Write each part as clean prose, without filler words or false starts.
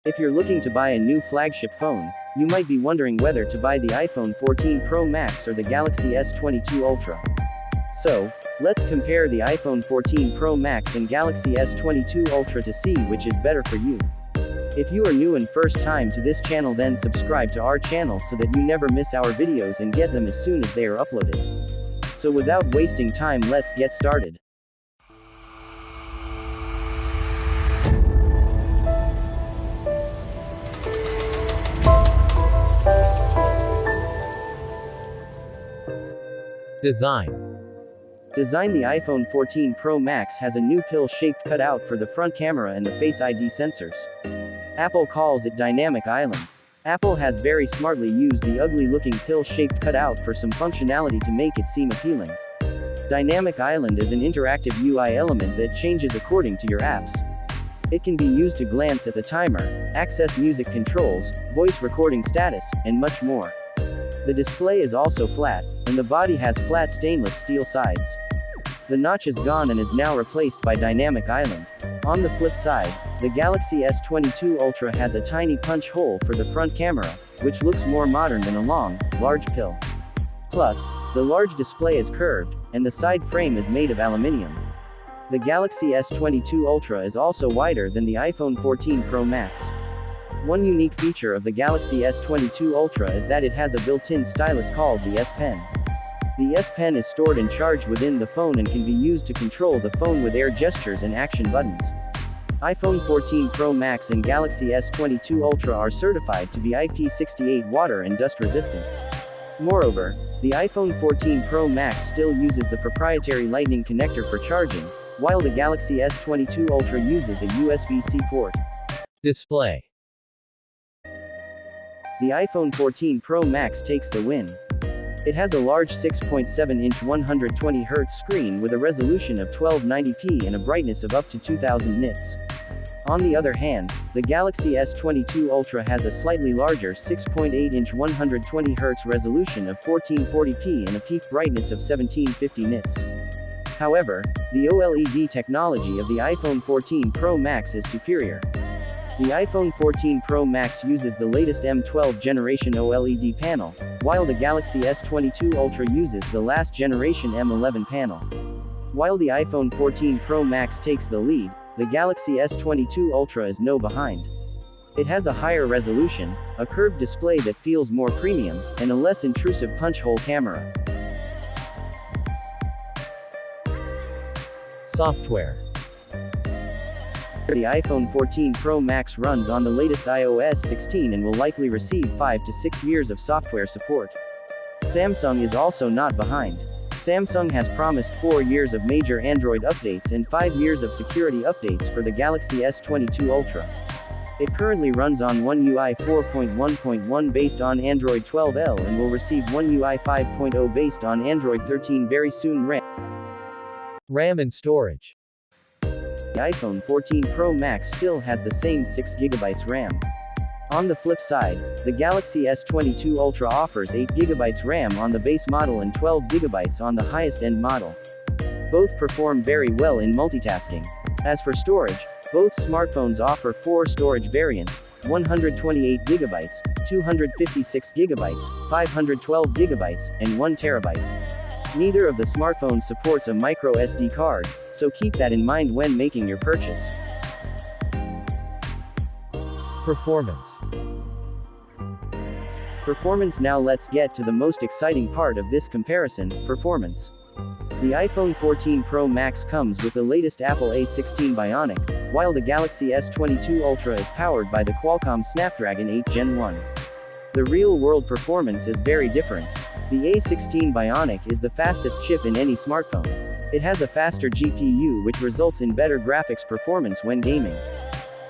If you're looking to buy a new flagship phone, you might be wondering whether to buy the iPhone 14 Pro Max or the Galaxy S22 Ultra. So, let's compare the iPhone 14 Pro Max and Galaxy S22 Ultra to see which is better for you. If you are new and first time to this channel, then subscribe to our channel so that you never miss our videos and get them as soon as they are uploaded. So without wasting time, let's get started. Design. The iPhone 14 Pro Max has a new pill-shaped cutout for the front camera and the Face ID sensors. Apple calls it Dynamic Island. Apple has very smartly used the ugly-looking pill-shaped cutout for some functionality to make it seem appealing. Dynamic Island is an interactive UI element that changes according to your apps. It can be used to glance at the timer, access music controls, voice recording status, and much more. The display is also flat, and the body has flat stainless steel sides. The notch is gone and is now replaced by Dynamic Island. On the flip side, the Galaxy S22 Ultra has a tiny punch hole for the front camera, which looks more modern than a long, large pill. Plus, the large display is curved, and the side frame is made of aluminium. The Galaxy S22 Ultra is also wider than the iPhone 14 Pro Max. One unique feature of the Galaxy S22 Ultra is that it has a built-in stylus called the S Pen. The S Pen is stored and charged within the phone and can be used to control the phone with air gestures and action buttons. iPhone 14 Pro Max and Galaxy S22 Ultra are certified to be IP68 water and dust resistant. Moreover, the iPhone 14 Pro Max still uses the proprietary Lightning connector for charging, while the Galaxy S22 Ultra uses a USB-C port. Display. The iPhone 14 Pro Max takes the win. It has a large 6.7-inch 120Hz screen with a resolution of 1290p and a brightness of up to 2000 nits. On the other hand, the Galaxy S22 Ultra has a slightly larger 6.8-inch 120Hz resolution of 1440p and a peak brightness of 1750 nits. However, the OLED technology of the iPhone 14 Pro Max is superior. The iPhone 14 Pro Max uses the latest M12 generation OLED panel, while the Galaxy S22 Ultra uses the last generation M11 panel. While the iPhone 14 Pro Max takes the lead, the Galaxy S22 Ultra is no behind. It has a higher resolution, a curved display that feels more premium, and a less intrusive punch-hole camera. Software. The iPhone 14 Pro Max runs on the latest iOS 16 and will likely receive 5 to 6 years of software support. Samsung is also not behind. Samsung has promised 4 years of major Android updates and 5 years of security updates for the Galaxy S22 Ultra. It currently runs on One UI 4.1.1 based on Android 12L and will receive One UI 5.0 based on Android 13 very soon. RAM and storage. The iPhone 14 Pro Max still has the same 6GB RAM. On the flip side, the Galaxy S22 Ultra offers 8GB RAM on the base model and 12GB on the highest-end model. Both perform very well in multitasking. As for storage, both smartphones offer 4 storage variants: 128GB, 256GB, 512GB, and 1TB. Neither of the smartphones supports a micro SD card, so keep that in mind when making your purchase. Performance. Now let's get to the most exciting part of this comparison: performance. The iPhone 14 Pro Max comes with the latest Apple A16 Bionic, while the Galaxy S22 Ultra is powered by the Qualcomm Snapdragon 8 Gen 1. The real-world performance is very different. The A16 Bionic is the fastest chip in any smartphone. It has a faster GPU, which results in better graphics performance when gaming.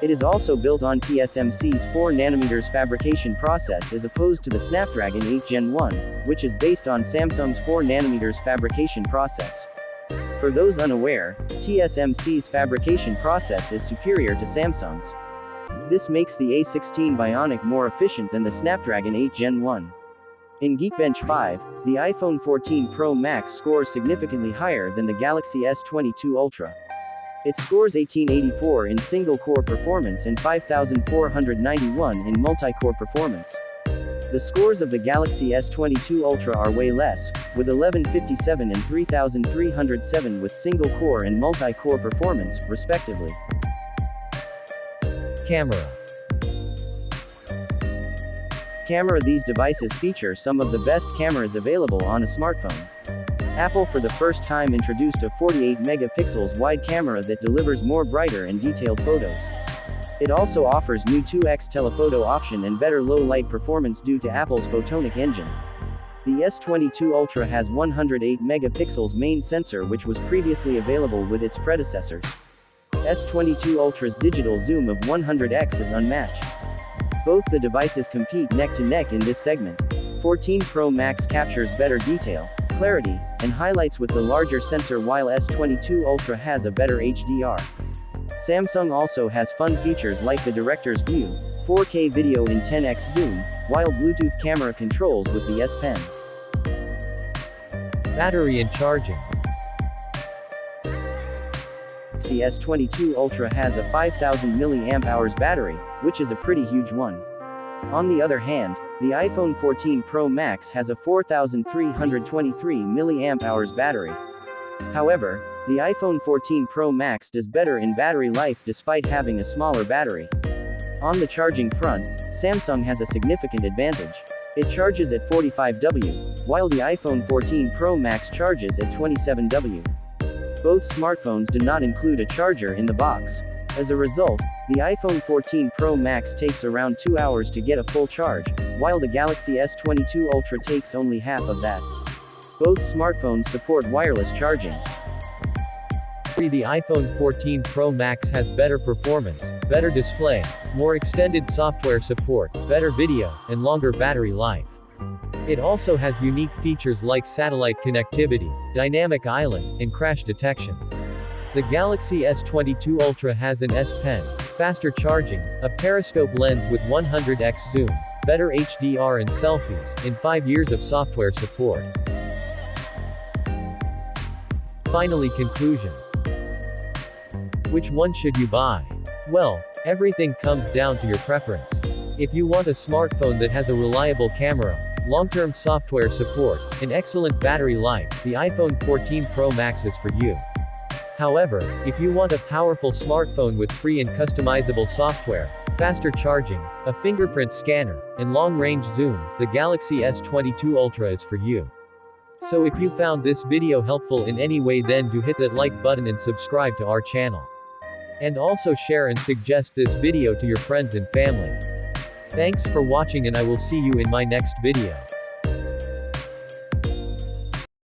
It is also built on TSMC's 4nm fabrication process as opposed to the Snapdragon 8 Gen 1, which is based on Samsung's 4nm fabrication process. For those unaware, TSMC's fabrication process is superior to Samsung's. This makes the A16 Bionic more efficient than the Snapdragon 8 Gen 1. In Geekbench 5, the iPhone 14 Pro Max scores significantly higher than the Galaxy S22 Ultra. It scores 1884 in single-core performance and 5491 in multi-core performance. The scores of the Galaxy S22 Ultra are way less, with 1157 and 3307 with single-core and multi-core performance, respectively. Camera. These devices feature some of the best cameras available on a smartphone. Apple for the first time introduced a 48 megapixels wide camera that delivers more brighter and detailed photos. It also offers new 2x telephoto option and better low light performance due to Apple's photonic engine. The S22 Ultra has 108 megapixels main sensor, which was previously available with its predecessors. S22 Ultra's digital zoom of 100x is unmatched. Both the devices compete neck to neck in this segment. 14 Pro Max captures better detail, clarity, and highlights with the larger sensor, while S22 Ultra has a better HDR. Samsung also has fun features like the Director's View, 4K video in 10x zoom, while Bluetooth camera controls with the S Pen. Battery and charging. The S22 Ultra has a 5000 mAh battery, which is a pretty huge one. On the other hand, the iPhone 14 Pro Max has a 4323 mAh battery. However, the iPhone 14 Pro Max does better in battery life despite having a smaller battery. On the charging front, Samsung has a significant advantage. It charges at 45W, while the iPhone 14 Pro Max charges at 27W. Both smartphones do not include a charger in the box. As a result, the iPhone 14 Pro Max takes around 2 hours to get a full charge, while the Galaxy S22 Ultra takes only half of that. Both smartphones support wireless charging. The iPhone 14 Pro Max has better performance, better display, more extended software support, better video, and longer battery life. It also has unique features like satellite connectivity, dynamic island, and crash detection. The Galaxy S22 Ultra has an S Pen, faster charging, a periscope lens with 100x zoom, better HDR and selfies, and 5 years of software support. Finally, conclusion. Which one should you buy? Well, everything comes down to your preference. If you want a smartphone that has a reliable camera, long-term software support, and excellent battery life, the iPhone 14 Pro Max is for you. However, if you want a powerful smartphone with free and customizable software, faster charging, a fingerprint scanner, and long-range zoom, the Galaxy S22 Ultra is for you. So if you found this video helpful in any way, then do hit that like button and subscribe to our channel. And also share and suggest this video to your friends and family. Thanks for watching, and I will see you in my next video.